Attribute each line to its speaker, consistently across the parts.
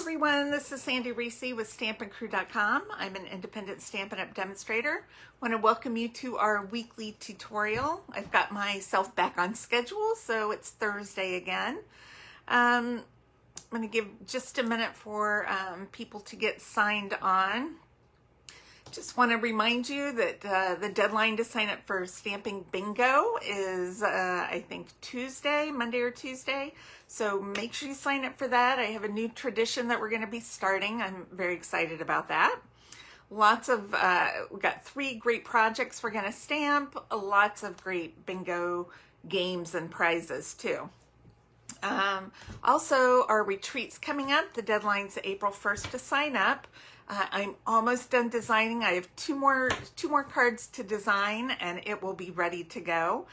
Speaker 1: everyone, this is Sandy Reese with StampinCrew.com. I'm an independent Stampin' Up! Demonstrator. I want to welcome you to our weekly tutorial. I've got myself back on schedule, so it's Thursday again. I'm going to give just a minute for people to get signed on. Just want to remind you that the deadline to sign up for Stamping Bingo is, I think, Monday or Tuesday. So make sure you sign up for that. I have a new tradition that we're going to be starting. I'm very excited about that. Lots of, we've got 3 great projects we're going to stamp. Lots of great bingo games and prizes too. Also, our retreat's coming up. The deadline's April 1st to sign up. I'm almost done designing. I have two more cards to design and it will be ready to go.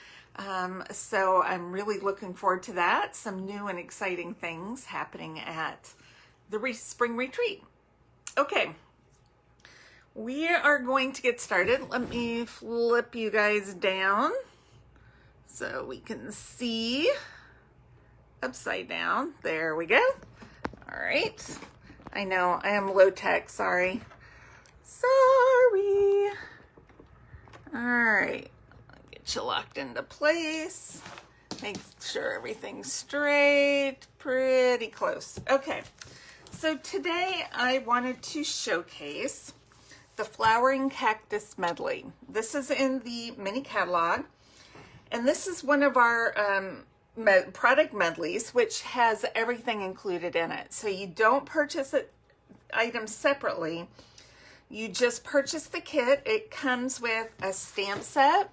Speaker 1: So I'm really looking forward to that. Some new and exciting things happening at the spring retreat. Okay, we are going to get started. Let me flip you guys down so we can see upside down. There we go. All right. I know I am low tech, sorry. Sorry. All right, I'll get you locked into place. Make sure everything's straight, pretty close. Okay, so today I wanted to showcase the Flowering Cactus Medley. This is in the mini catalog, and this is one of our product medleys, which has everything included in it. So you don't purchase items separately. You just purchase the kit. It comes with a stamp set,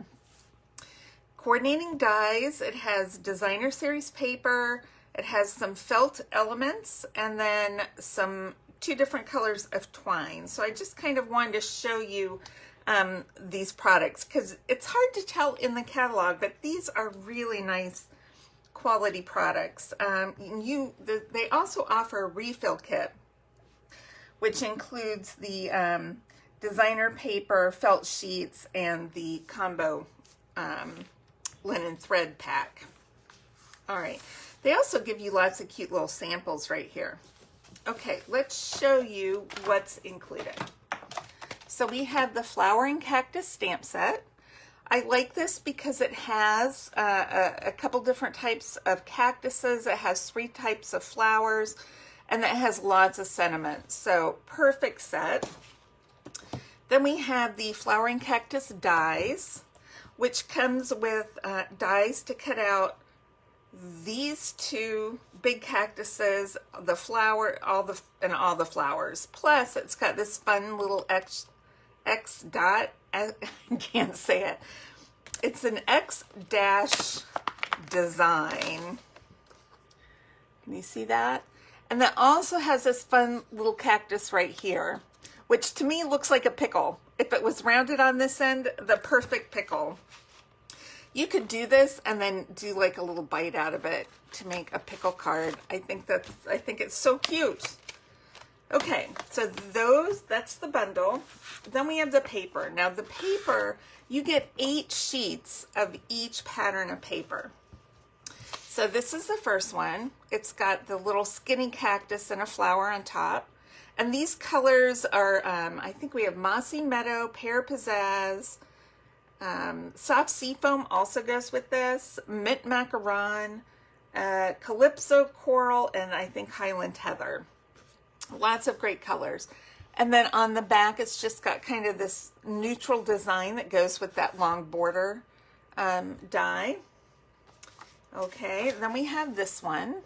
Speaker 1: coordinating dies. It has designer series paper. It has some felt elements, and then 2 different colors of twine. So I just kind of wanted to show you these products because it's hard to tell in the catalog, but these are really nice quality products. They also offer a refill kit, which includes the designer paper, felt sheets, and the combo linen thread pack. All right, they also give you lots of cute little samples right here. Okay, let's show you what's included. So we have the Flowering Cactus stamp set. I like this because it has a couple different types of cactuses. It has 3 types of flowers, and it has lots of sentiment. So perfect set. Then we have the Flowering Cactus dies, which comes with dies to cut out these 2 big cactuses, the flower, all the flowers. Plus, it's got this fun little X dot. I can't say it. It's an X dash design. Can you see that? And that also has this fun little cactus right here, which to me looks like a pickle. If it was rounded on this end, the perfect pickle. You could do this and then do like a little bite out of it to make a pickle card. I think it's so cute. Okay, so that's the bundle. Then we have the paper. Now the paper, you get 8 sheets of each pattern of paper. So this is the first one. It's got the little skinny cactus and a flower on top. And these colors are, I think we have Mossy Meadow, Pear Pizzazz, Soft Seafoam also goes with this, Mint Macaron, Calypso Coral, and I think Highland Heather. Lots of great colors. And then on the back, it's just got kind of this neutral design that goes with that long border die. Okay, then we have this one.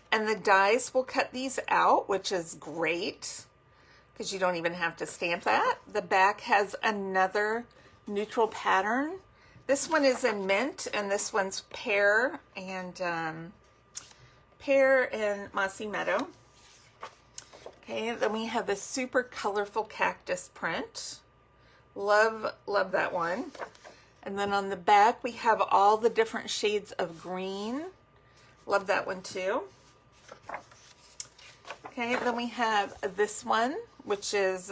Speaker 1: And the dies will cut these out, which is great because you don't even have to stamp that. The back has another neutral pattern. This one is in mint, and this one's pear and Mossy Meadow. Okay, then we have this super colorful cactus print. Love that one. And then on the back, we have all the different shades of green. Love that one too. Okay, then we have this one, which is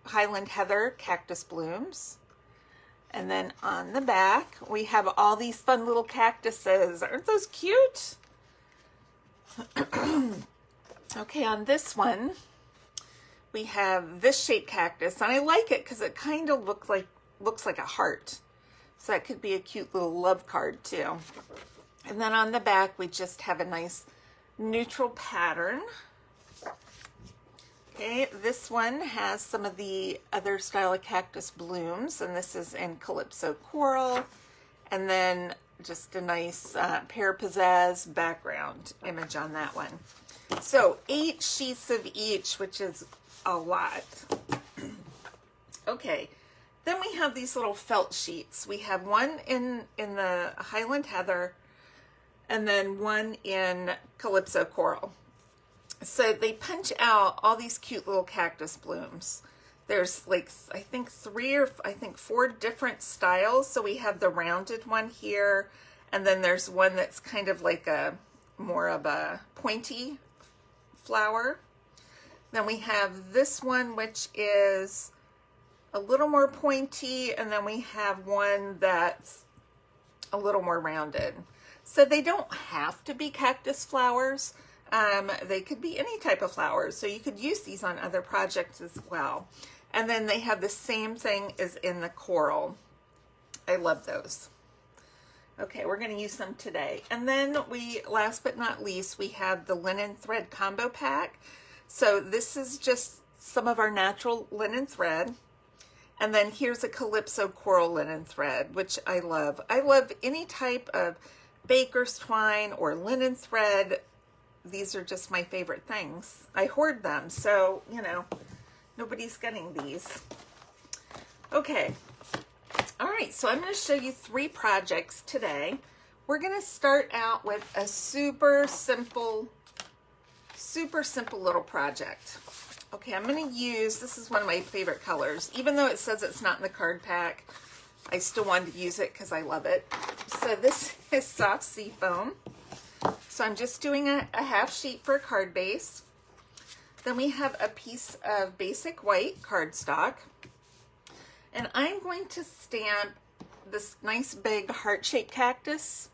Speaker 1: Highland Heather Cactus Blooms. And then on the back, we have all these fun little cactuses. Aren't those cute? Okay, on this one, we have this shaped cactus, and I like it because it kind of looks like a heart. So that could be a cute little love card too. And then on the back, we just have a nice neutral pattern. Okay, this one has some of the other style of cactus blooms, and this is in Calypso Coral. And then just a nice pear pizzazz background image on that one. So 8 sheets of each, which is a lot. Okay, then we have these little felt sheets. We have one in the Highland Heather, and then one in Calypso Coral. So they punch out all these cute little cactus blooms. There's like, I think 4 different styles. So we have the rounded one here, and then there's one that's kind of like a more of a pointy flower. Then we have this one, which is a little more pointy, and then we have one that's a little more rounded. So they don't have to be cactus flowers. They could be any type of flowers. So you could use these on other projects as well. And then they have the same thing as in the coral. I love those. Okay, we're going to use them today. And then last but not least, we have the linen thread combo pack. So this is just some of our natural linen thread. And then here's a Calypso Coral linen thread, which I love. I love any type of baker's twine or linen thread. These are just my favorite things. I hoard them, so, you know, nobody's getting these. Okay. All right, so I'm going to show you 3 projects today. We're going to start out with a super simple little project. Okay, I'm going to use, this is one of my favorite colors. Even though it says it's not in the card pack, I still wanted to use it because I love it. So this is soft sea foam. So I'm just doing a half sheet for a card base. Then we have a piece of basic white cardstock. And I'm going to stamp this nice big heart-shaped cactus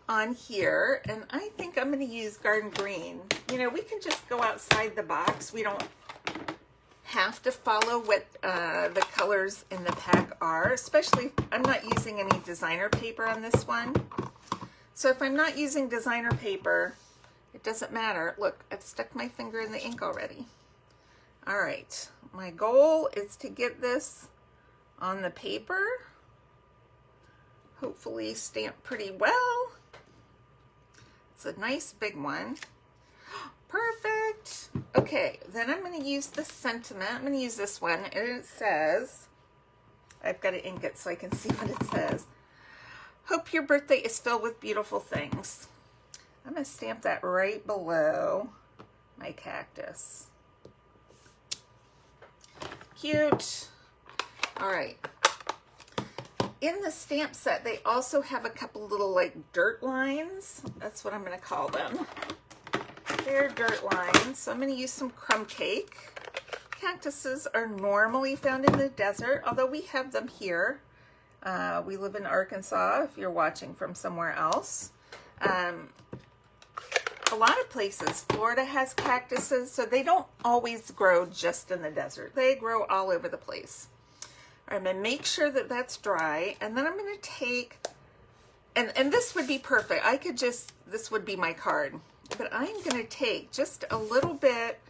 Speaker 1: on here. And I think I'm going to use garden green. You know, we can just go outside the box. We don't have to follow what the colors in the pack are, especially if I'm not using any designer paper on this one. So if I'm not using designer paper, it doesn't matter. Look, I've stuck my finger in the ink already. All right, my goal is to get this on the paper, hopefully stamped pretty well. It's a nice big one. Perfect. Okay, then I'm going to use the sentiment. I'm going to use this one, and it says, I've got to ink it so I can see what it says. Hope your birthday is filled with beautiful things. I'm going to stamp that right below my cactus. Cute. All right. In the stamp set, they also have a couple little like dirt lines. That's what I'm going to call them. They're dirt lines. So I'm going to use some crumb cake. Cactuses are normally found in the desert, although we have them here. We live in Arkansas, if you're watching from somewhere else. A lot of places, Florida has cactuses, so they don't always grow just in the desert. They grow all over the place. I'm going to make sure that that's dry, and then I'm going to take, and this would be perfect. I could just, this would be my card, but I'm going to take just a little bit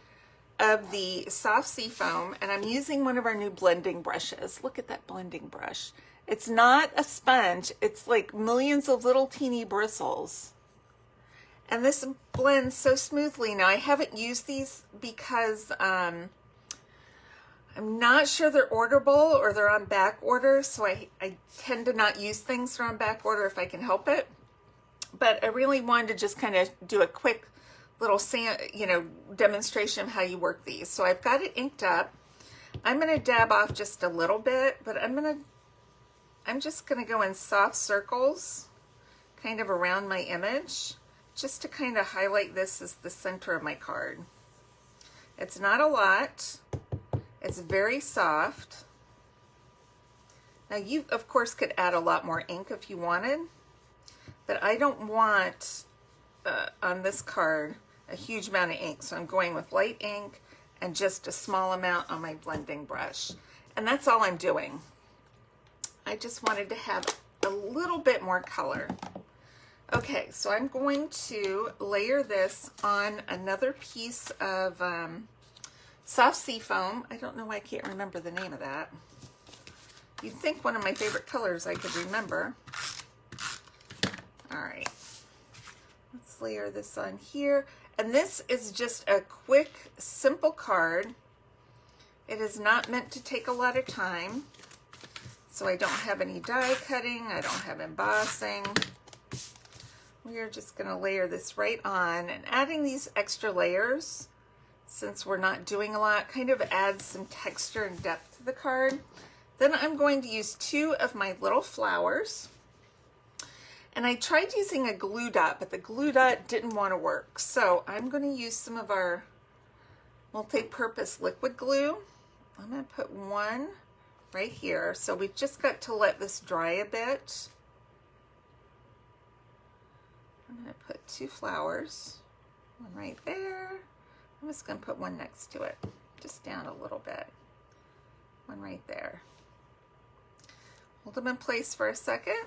Speaker 1: of the soft sea foam, and I'm using one of our new blending brushes. Look at that blending brush. It's not a sponge. It's like millions of little teeny bristles. And this blends so smoothly. Now, I haven't used these because I'm not sure they're orderable or they're on back order. So I tend to not use things that are on back order if I can help it. But I really wanted to just kind of do a quick little demonstration of how you work these. So I've got it inked up. I'm going to dab off just a little bit, but I'm just going to go in soft circles kind of around my image just to kind of highlight this as the center of my card. It's not a lot. It's very soft. Now you of course could add a lot more ink if you wanted, but I don't want on this card, a huge amount of ink. So I'm going with light ink and just a small amount on my blending brush. And that's all I'm doing. I just wanted to have a little bit more color. Okay, so I'm going to layer this on another piece of soft sea foam. I don't know why I can't remember the name of that. You'd think one of my favorite colors I could remember. All right, let's layer this on here. And this is just a quick, simple card. It is not meant to take a lot of time. So I don't have any die cutting, I don't have embossing. We are just gonna layer this right on, and adding these extra layers, since we're not doing a lot, kind of adds some texture and depth to the card. Then I'm going to use 2 of my little flowers. And I tried using a glue dot, but the glue dot didn't want to work. So I'm going to use some of our multi-purpose liquid glue. I'm going to put one right here. So we've just got to let this dry a bit. I'm going to put 2 flowers, one right there. I'm just going to put one next to it, just down a little bit. One right there. Hold them in place for a second.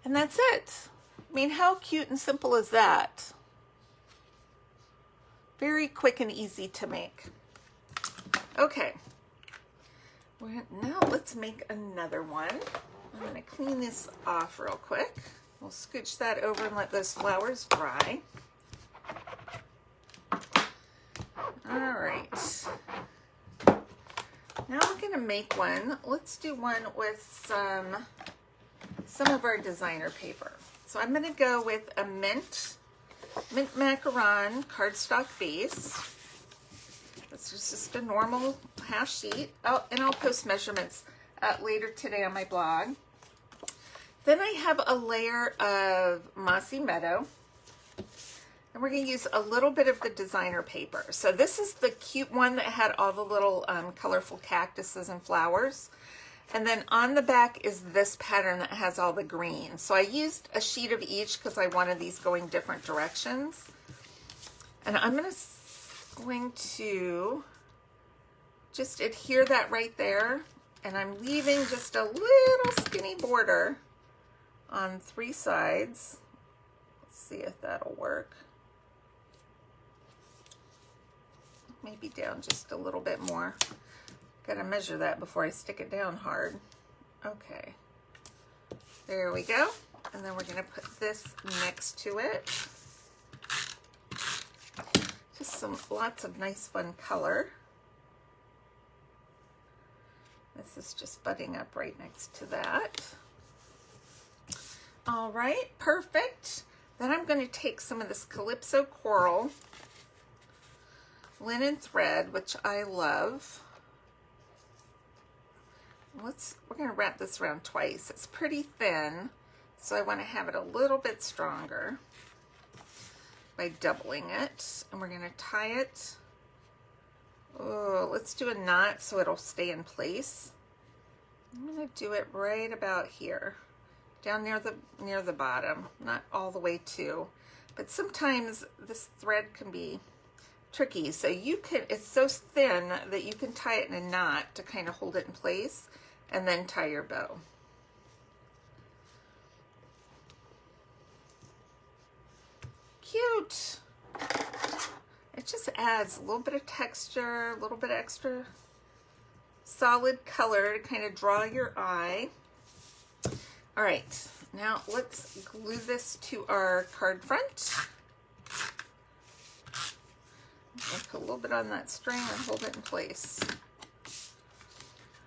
Speaker 1: And that's it. I mean, how cute and simple is that? Very quick and easy to make. Okay. Now let's make another one. I'm going to clean this off real quick. We'll scooch that over and let those flowers dry. All right. Now we're going to make one. Let's do one with some of our designer paper. So I'm going to go with a mint macaron cardstock base. This is just a normal half sheet. Oh, and I'll post measurements later today on my blog. Then I have a layer of Mossy Meadow. And we're going to use a little bit of the designer paper. So this is the cute one that had all the little colorful cactuses and flowers. And then on the back is this pattern that has all the green. So I used a sheet of each because I wanted these going different directions. And I'm going to just adhere that right there. And I'm leaving just a little skinny border on 3 sides. Let's see if that'll work. Maybe down just a little bit more. Gotta measure that before I stick it down hard. Okay, there we go. And then we're gonna put this next to it. Just lots of nice fun color. This is just budding up right next to that. All right, perfect. Then I'm going to take some of this Calypso Coral linen thread, which I love. We're going to wrap this around twice. It's pretty thin, so I want to have it a little bit stronger by doubling it. And we're going to tie it. Oh, let's do a knot so it'll stay in place. I'm going to do it right about here, down near the bottom, not all the way to, but sometimes this thread can be tricky. So it's so thin that you can tie it in a knot to kind of hold it in place and then tie your bow. Cute. It just adds a little bit of texture, a little bit extra solid color to kind of draw your eye. All right, now let's glue this to our card front. I'll put a little bit on that string and hold it in place.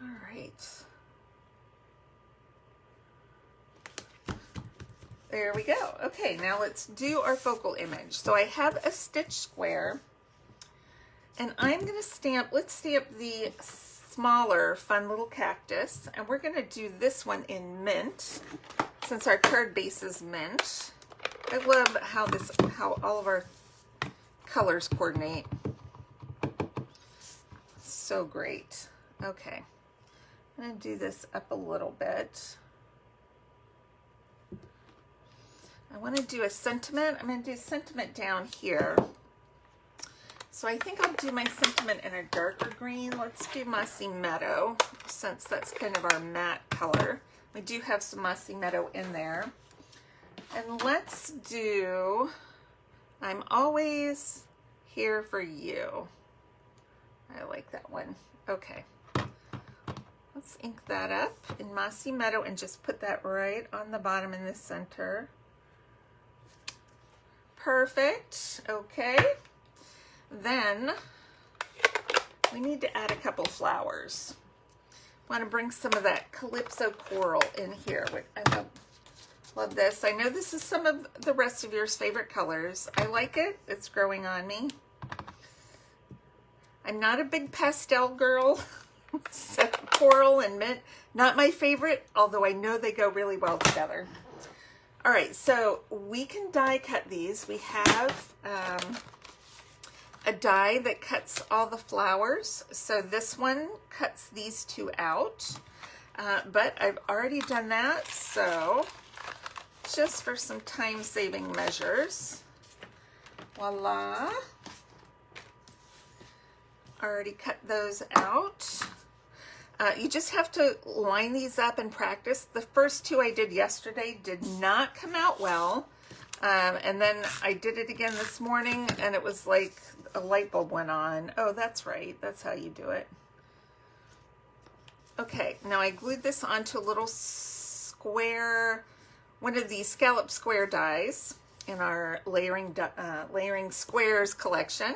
Speaker 1: All right. There we go. Okay, now let's do our focal image. So I have a stitch square, and I'm going to stamp, let's stamp the smaller fun little cactus, and we're going to do this one in mint since our card base is mint. I love how all of our colors coordinate. So great. Okay, I'm going to do this up a little bit. I want to do a sentiment. I'm going to do sentiment down here. So I think I'll do my sentiment in a darker green. Let's do Mossy Meadow, since that's kind of our matte color. We do have some Mossy Meadow in there. And let's do I'm Always Here for You. I like that one. Okay. Let's ink that up in Mossy Meadow and just put that right on the bottom in the center. Perfect. Okay. Then we need to add a couple flowers. I want to bring some of that Calypso Coral in here. I love this. I know this is some of the rest of yours favorite colors. I like it. It's growing on me. I'm not a big pastel girl. So coral and mint, not my favorite, although I know they go really well together. All right, so we can die cut these. We have a die that cuts all the flowers. So this one cuts these two out, but I've already done that. So just for some time-saving measures, voila. Already cut those out. You just have to line these up and practice. The first two I did yesterday did not come out well. And then I did it again this morning and it was like a light bulb went on. Oh, that's right. That's how you do it. Okay, now I glued this onto a little square, one of these scallop square dies in our layering squares collection.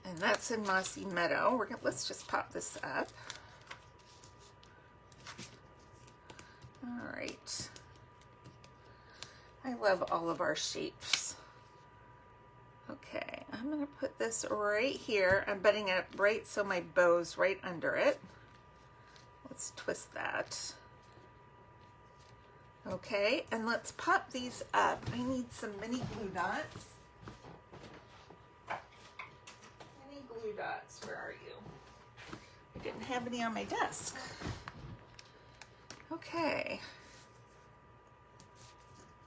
Speaker 1: And that's in Mossy Meadow. Let's just pop this up. All right. I love all of our shapes. Okay, I'm gonna put this right here. I'm butting it up right so my bow's right under it. Let's twist that. Okay, and let's pop these up. I need some mini glue dots. Glue dots, where are you? I didn't have any on my desk. Okay.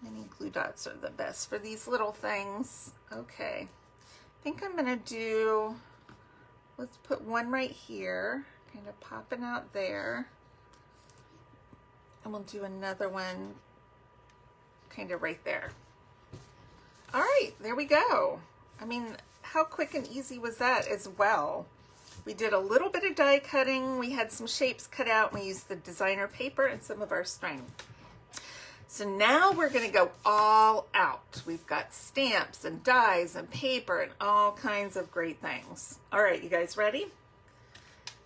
Speaker 1: Mini glue dots are the best for these little things. Okay. I think I'm gonna do, let's put one right here, kind of popping out there. And we'll do another one kind of right there. All right, there we go. I mean, how quick and easy was that as well? We did a little bit of die cutting. We had some shapes cut out. We used the designer paper and some of our string. So now we're going to go all out. We've got stamps and dies and paper and all kinds of great things. All right, you guys ready?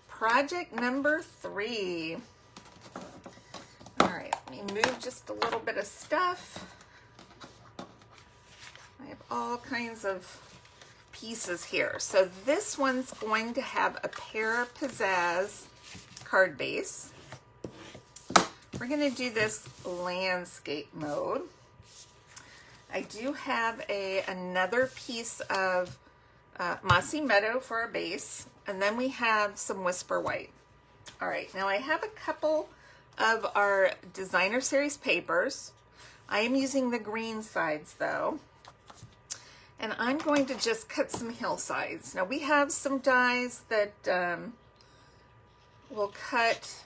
Speaker 1: Project number 3. All right, let me move just a little bit of stuff. I have all kinds of pieces here. So this one's going to have a Pear Pizzazz card base. We're going to do this landscape mode. I do have another piece of Mossy Meadow for our base, and then we have some Whisper White. All right, now I have a couple of our designer series papers. I am using the green sides though. And I'm going to just cut some hillsides. Now we have some dies that will cut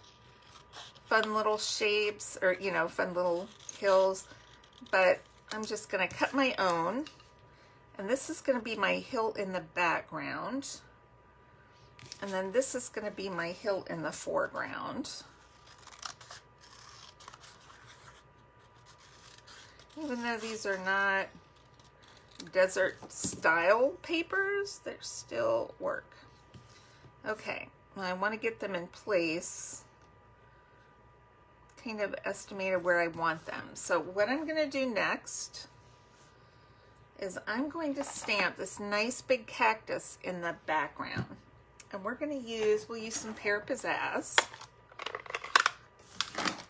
Speaker 1: fun little shapes or, you know, fun little hills, but I'm just gonna cut my own. And this is gonna be my hill in the background. And then this is gonna be my hill in the foreground. Even though these are not desert style papers, they still work. Okay, well, I want to get them in place, kind of estimated where I want them. So what I'm going to do next is I'm going to stamp this nice big cactus in the background, and we'll use some Pear Pizzazz.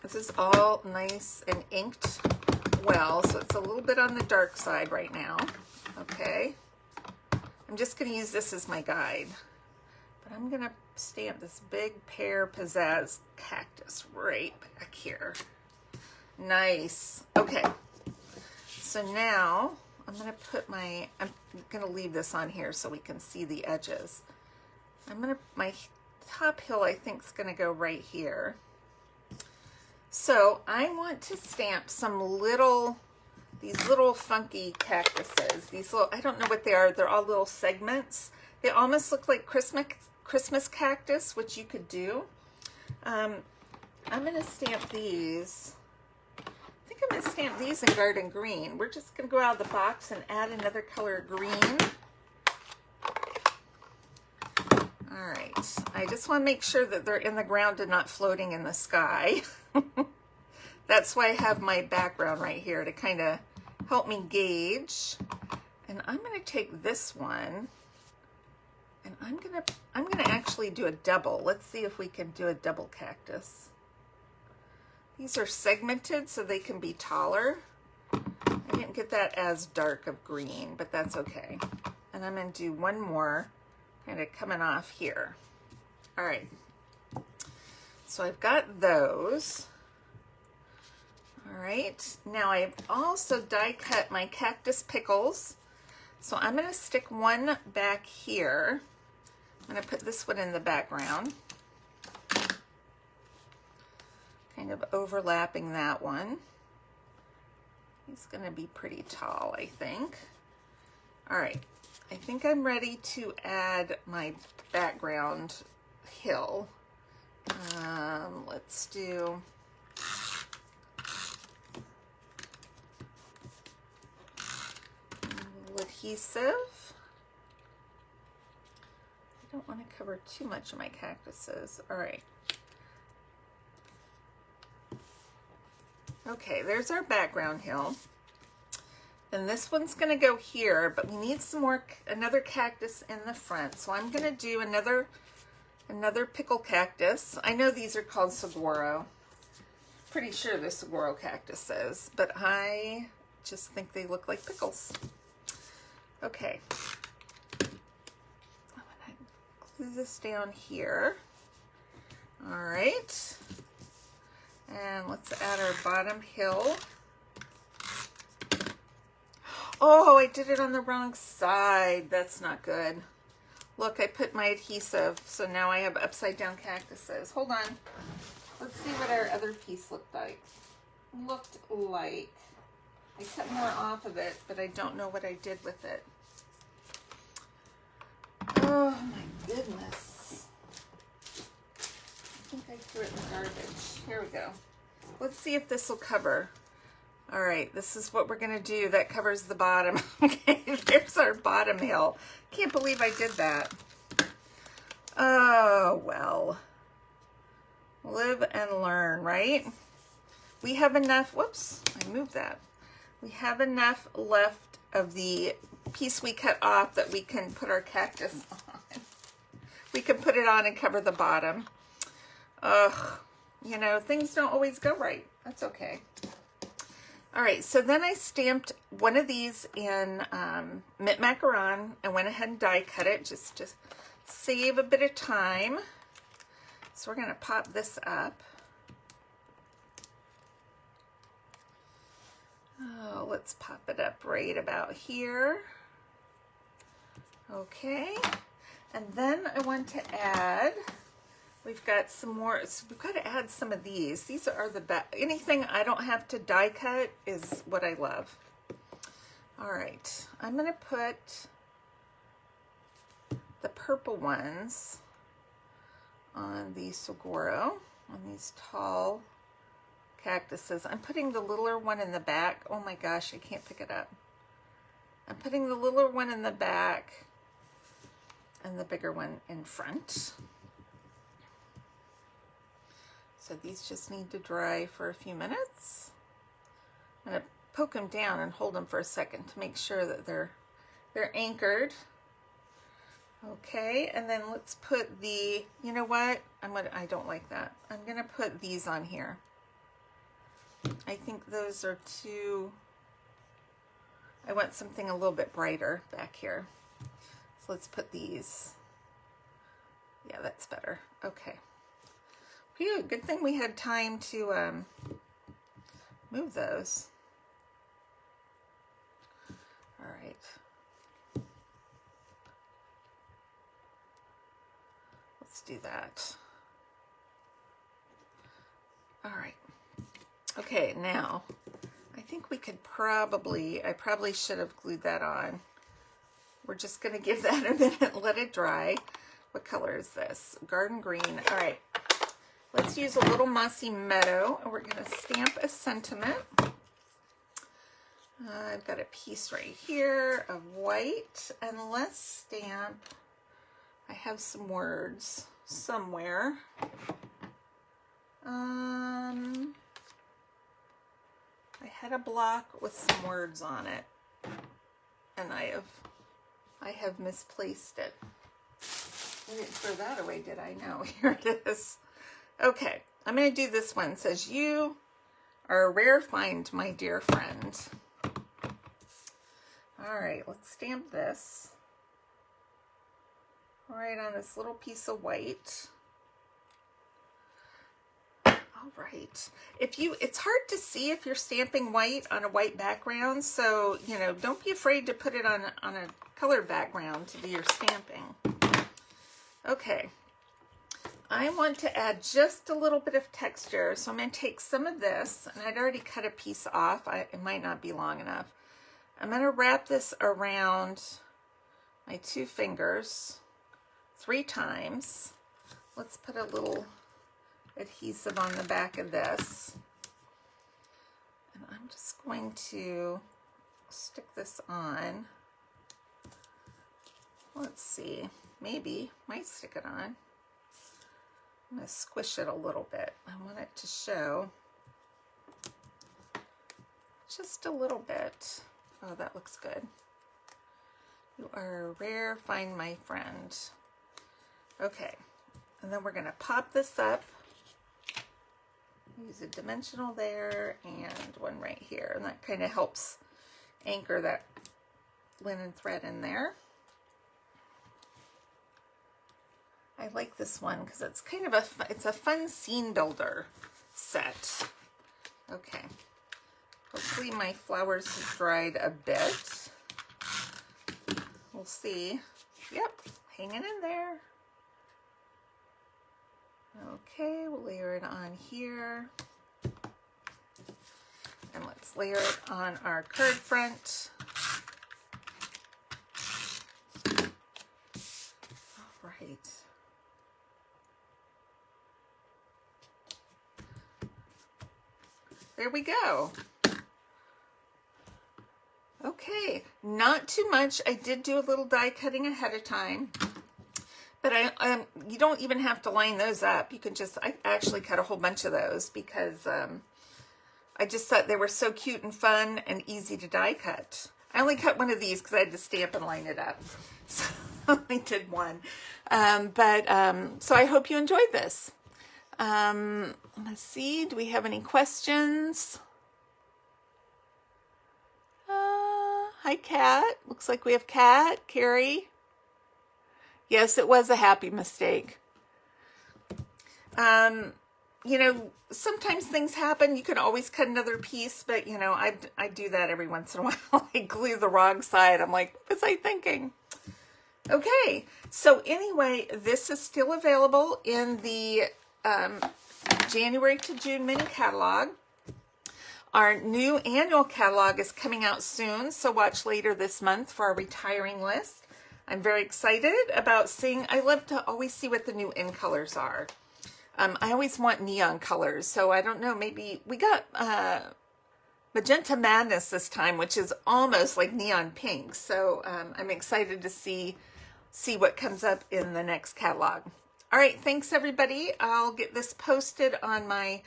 Speaker 1: This is all nice and inked well, so it's a little bit on the dark side right now. Okay, I'm just going to use this as my guide, but I'm going to stamp this big Pear Pizzazz cactus right back here. Nice. Okay, so now I'm going to put I'm going to leave this on here so we can see the edges. My top hill I think is going to go right here. So I want to stamp some these little funky cactuses. These little, I don't know what they are. They're all little segments. They almost look like Christmas cactus, which you could do. I'm going to stamp these. I think I'm going to stamp these in garden green. We're just going to go out of the box and add another color of green. All right. I just want to make sure that they're in the ground and not floating in the sky. That's why I have my background right here to kind of help me gauge. And I'm going to take this one and I'm going to actually do a double. Let's see if we can do a double cactus. These are segmented so they can be taller. I didn't get that as dark of green, but that's okay. And I'm going to do one more kind of coming off here. All right. So I've got those. All right, now I've also die cut my cactus pickles. So I'm going to stick one back here. I'm going to put this one in the background. Kind of overlapping that one. He's going to be pretty tall, I think. All right, I think I'm ready to add my background hill. Let's do... adhesive. I don't want to cover too much of my cactuses. All right. Okay, there's our background hill. And this one's going to go here, but we need another cactus in the front. So I'm going to do another pickle cactus. I know these are called saguaro. Pretty sure they're saguaro cactuses, but I just think they look like pickles. Okay, I'm going to glue this down here. All right, and let's add our bottom hill. Oh, I did it on the wrong side. That's not good. Look, I put my adhesive, so now I have upside down cactuses. Hold on. Let's see what our other piece looked like. I cut more off of it, but I don't know what I did with it. Oh my goodness. I think I threw it in the garbage. Here we go. Let's see if this will cover. All right, this is what we're gonna do. That covers the bottom. Okay, there's our bottom hill. Can't believe I did that. Oh, well. Live and learn, right? We have enough, whoops, I moved that. We have enough left of the piece we cut off that we can put our cactus on. We can put it on and cover the bottom. Ugh, you know, things don't always go right. That's okay. All right, so then I stamped one of these in mint macaron and went ahead and die cut it just to save a bit of time. So we're gonna pop this up. Oh, let's pop it up right about here. Okay, and then I want to add, we've got some more, so we've got to add some of these. These are the best. Anything I don't have to die cut is what I love. All right, I'm going to put the purple ones on the saguaro, on these tall cactuses. I'm putting the littler one in the back. Oh my gosh, I can't pick it up. I'm putting the littler one in the back and the bigger one in front. So these just need to dry for a few minutes. I'm going to poke them down and hold them for a second to make sure that they're anchored. Okay, and then let's put the, you know what? I don't like that. I'm going to put these on here. I think those are too, I want something a little bit brighter back here. So let's put these. Yeah, that's better. Okay. Phew, good thing we had time to move those. All right. Let's do that. All right. Okay, now I think we could probably, I probably should have glued that on. We're just going to give that a minute and let it dry. What color is this? Garden green. All right. Let's use a little Mossy Meadow, and we're going to stamp a sentiment. I've got a piece right here of white, and let's stamp, I have some words somewhere. I had a block with some words on it, and I have misplaced it. I didn't throw that away, did I? No, here it is. Okay, I'm going to do this one. It says, "You are a rare find, my dear friend." All right, let's stamp this right on this little piece of white. All right. It's hard to see if you're stamping white on a white background, so, you know, don't be afraid to put it on a colored background to do your stamping. Okay. I want to add just a little bit of texture, so I'm going to take some of this, and I'd already cut a piece off. It might not be long enough. I'm going to wrap this around my 2 fingers 3 times. Let's put a little adhesive on the back of this. And I'm just going to stick this on. Let's see, maybe, might stick it on. I'm going to squish it a little bit. I want it to show just a little bit. Oh, that looks good. You are a rare find, my friend. Okay, and then we're going to pop this up. Use a dimensional there and one right here, and that kind of helps anchor that linen thread in there. I like this one because it's kind of it's a fun scene builder set. Okay, hopefully my flowers have dried a bit. We'll see. Yep, hanging in there. Okay, we'll layer it on here. And let's layer it on our card front. All right. There we go. Okay, not too much. I did do a little die cutting ahead of time. But you don't even have to line those up. You can just, I actually cut a whole bunch of those because I just thought they were so cute and fun and easy to die cut. I only cut one of these because I had to stamp and line it up. So I only did one. So I hope you enjoyed this. Let's see, do we have any questions? Hi, Kat. Looks like we have Kat, Carrie. Yes, it was a happy mistake. You know, sometimes things happen. You can always cut another piece, but, you know, I do that every once in a while. I glue the wrong side. I'm like, what was I thinking? Okay, so anyway, this is still available in the January to June mini catalog. Our new annual catalog is coming out soon, so watch later this month for our retiring list. I'm very excited about seeing, I love to always see what the new in colors are. I always want neon colors, so I don't know, maybe we got Magenta Madness this time, which is almost like neon pink. So I'm excited to see what comes up in the next catalog. All right, thanks everybody. I'll get this posted on my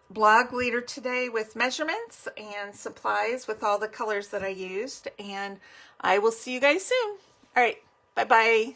Speaker 1: blog later today with measurements and supplies with all the colors that I used, and I will see you guys soon. All right, bye-bye.